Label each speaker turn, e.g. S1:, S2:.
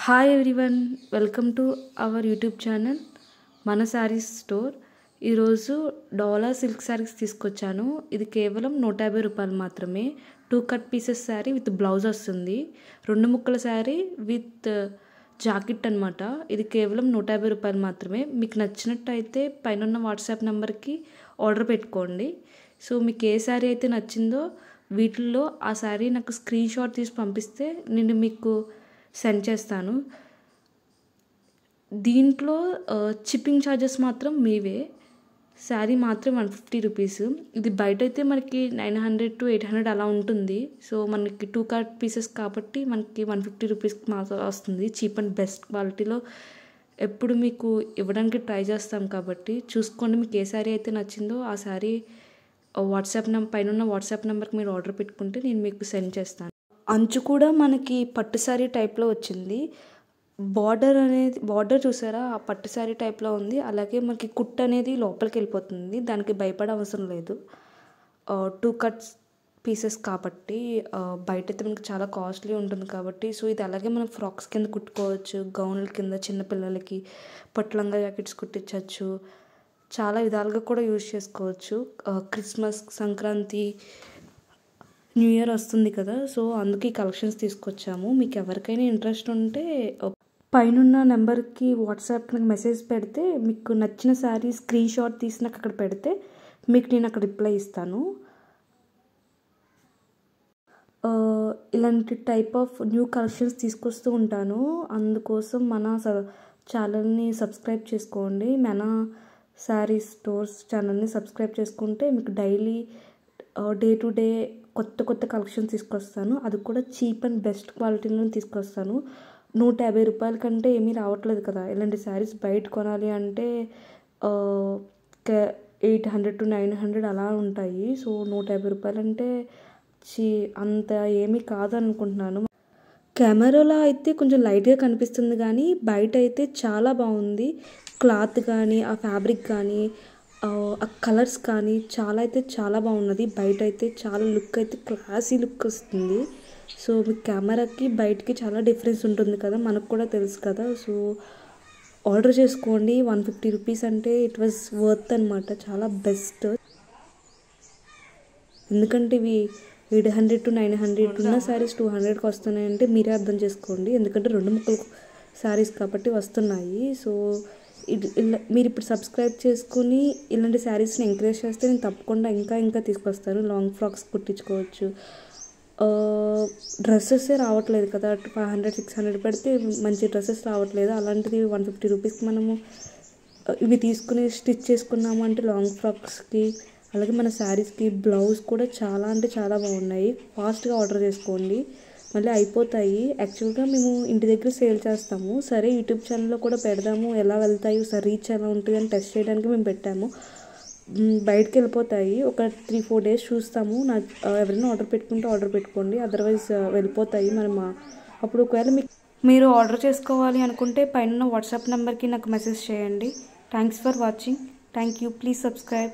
S1: Hi everyone, welcome to our YouTube channel మన saris store. ఈరోజు డోలా silk saris తీసుకొచ్చాను. ఇది కేవలం 150 రూపాయలు మాత్రమే. 2 cut pieces sari with blouse వస్తుంది. 2 ముక్కల శారీ విత్ జాకెట్ అనమాట. ఇది కేవలం 150 రూపాయలు మాత్రమే. మీకు నచ్చినట్టయితే పైన ఉన్న వాట్సాప్ నెంబర్కి ఆర్డర్ పెట్టుకోండి. సో మీకు ఏ శారీ అయితే నచ్చిందో వీటిల్లో ఆ శారీ నాకు స్క్రీన్ షాట్ తీసి పంపిస్తే నేను మీకు సెండ్ చేస్తాను. దీంట్లో షిప్పింగ్ ఛార్జెస్ మాత్రం మీవే. శారీ మాత్రం 150 రూపీస్. ఇది బయట అయితే మనకి 900 to 800 అలా ఉంటుంది. సో మనకి 2 కట్ పీసెస్ కాబట్టి మనకి 150 రూపీస్కి మాత్రం వస్తుంది. చీప్ అండ్ బెస్ట్ క్వాలిటీలో ఎప్పుడు మీకు ఇవ్వడానికి ట్రై చేస్తాం కాబట్టి చూసుకోండి. మీకు ఏ శారీ అయితే నచ్చిందో ఆ శారీ పైన ఉన్న వాట్సాప్ నెంబర్కి మీరు ఆర్డర్ పెట్టుకుంటే నేను మీకు సెండ్ చేస్తాను. అంచు కూడా మనకి పట్టు శారీ టైప్లో వచ్చింది. బార్డర్ చూసారా, ఆ పట్టు శారీ టైప్లో ఉంది. అలాగే మనకి కుట్ అనేది లోపలికి వెళ్ళిపోతుంది. దానికి భయపడే అవసరం లేదు. 2 కట్స్ పీసెస్ కాబట్టి బయట అయితే మనకి చాలా కాస్ట్లీ ఉంటుంది కాబట్టి సో ఇది అలాగే మనం ఫ్రాక్స్ కింద కుట్టుకోవచ్చు, గౌన్ల కింద చిన్నపిల్లలకి పట్టులంగా జాకెట్స్ కుట్టించవచ్చు. చాలా విధాలుగా కూడా యూజ్ చేసుకోవచ్చు. క్రిస్మస్, సంక్రాంతి, న్యూ ఇయర్ వస్తుంది కదా, సో అందుకే కలెక్షన్స్ తీసుకొచ్చాము. మీకు ఎవరికైనా ఇంట్రెస్ట్ ఉంటే పైన నెంబర్కి వాట్సాప్కి మెసేజ్ పెడితే మీకు నచ్చిన శారీ స్క్రీన్ షాట్ తీసి నాకు అక్కడ పెడితే మీకు నేను అక్కడ రిప్లై ఇస్తాను. ఇలాంటి టైప్ ఆఫ్ న్యూ కలెక్షన్స్ తీసుకొస్తూ ఉంటాను. అందుకోసం మన ఛానల్ని సబ్స్క్రైబ్ చేసుకోండి. మన శారీ స్టోర్స్ ఛానల్ని సబ్స్క్రైబ్ చేసుకుంటే మీకు డైలీ డే టు డే కొత్త కలెక్షన్స్ తీసుకొస్తాను. అది కూడా చీప్ అండ్ బెస్ట్ క్వాలిటీలో తీసుకొస్తాను. 150 రూపాయల కంటే ఏమీ రావట్లేదు కదా. ఇలాంటి శారీస్ బయట కొనాలి అంటే 800 to 900 అలా ఉంటాయి. సో 150 రూపాయలు అంటే అంత ఏమీ కాదనుకుంటున్నాను. కెమెరాలో అయితే కొంచెం లైట్గా కనిపిస్తుంది కానీ బయట అయితే చాలా బాగుంది. క్లాత్ కానీ, ఆ ఫ్యాబ్రిక్ కానీ, ఆ కలర్స్ కానీ చాలా బాగున్నది. బయట అయితే చాలా లుక్ అయితే క్లాసీ లుక్ వస్తుంది. సో మీ కెమెరాకి బయటకి చాలా డిఫరెన్స్ ఉంటుంది కదా, మనకు కూడా తెలుసు కదా. సో ఆర్డర్ చేసుకోండి. 150 రూపీస్ అంటే ఇట్ వాజ్ వర్త్ అనమాట. చాలా బెస్ట్. ఎందుకంటే ఇవి 800 to 900 ఉన్న శారీస్ 200కి వస్తున్నాయంటే మీరే అర్థం చేసుకోండి. ఎందుకంటే 2 ముక్కలు శారీస్ కాబట్టి వస్తున్నాయి. సో మీరు ఇప్పుడు సబ్స్క్రైబ్ చేసుకుని ఇలాంటి శారీస్ని ఎంకరేజ్ చేస్తే నేను తప్పకుండా ఇంకా తీసుకొస్తాను. Long frocks కుట్టించుకోవచ్చు. డ్రెస్సెస్ రావట్లేదు కదా, 500 600 పెడితే మంచి డ్రెస్సెస్ రావట్లేదు. అలాంటిది 150 రూపీస్కి మనము ఇవి తీసుకుని స్టిచ్ చేసుకున్నాము అంటే లాంగ్ ఫ్రాక్స్కి, అలాగే మన శారీస్కి బ్లౌజ్ కూడా చాలా అంటే చాలా బాగున్నాయి. ఫాస్ట్గా ఆర్డర్ చేసుకోండి, మళ్ళీ అయిపోతాయి. యాక్చువల్గా మేము ఇంటి దగ్గర సేల్ చేస్తాము. సరే యూట్యూబ్ ఛానల్లో కూడా పెడదాము, ఎలా వెళ్తాయి, సరే రీచ్ ఎలా ఉంటుంది అని టెస్ట్ చేయడానికి మేము పెట్టాము. బయటకు వెళ్ళిపోతాయి. ఒక 3-4 డేస్ చూస్తాము. ఎవరైనా ఆర్డర్ పెట్టుకుంటే ఆర్డర్ పెట్టుకోండి, అదర్వైజ్ వెళ్ళిపోతాయి. అప్పుడు ఒకవేళ మీరు ఆర్డర్ చేసుకోవాలి అనుకుంటే పైన వాట్సాప్ నెంబర్కి నాకు మెసేజ్ చేయండి. Thanks for watching. Thank you. Please subscribe.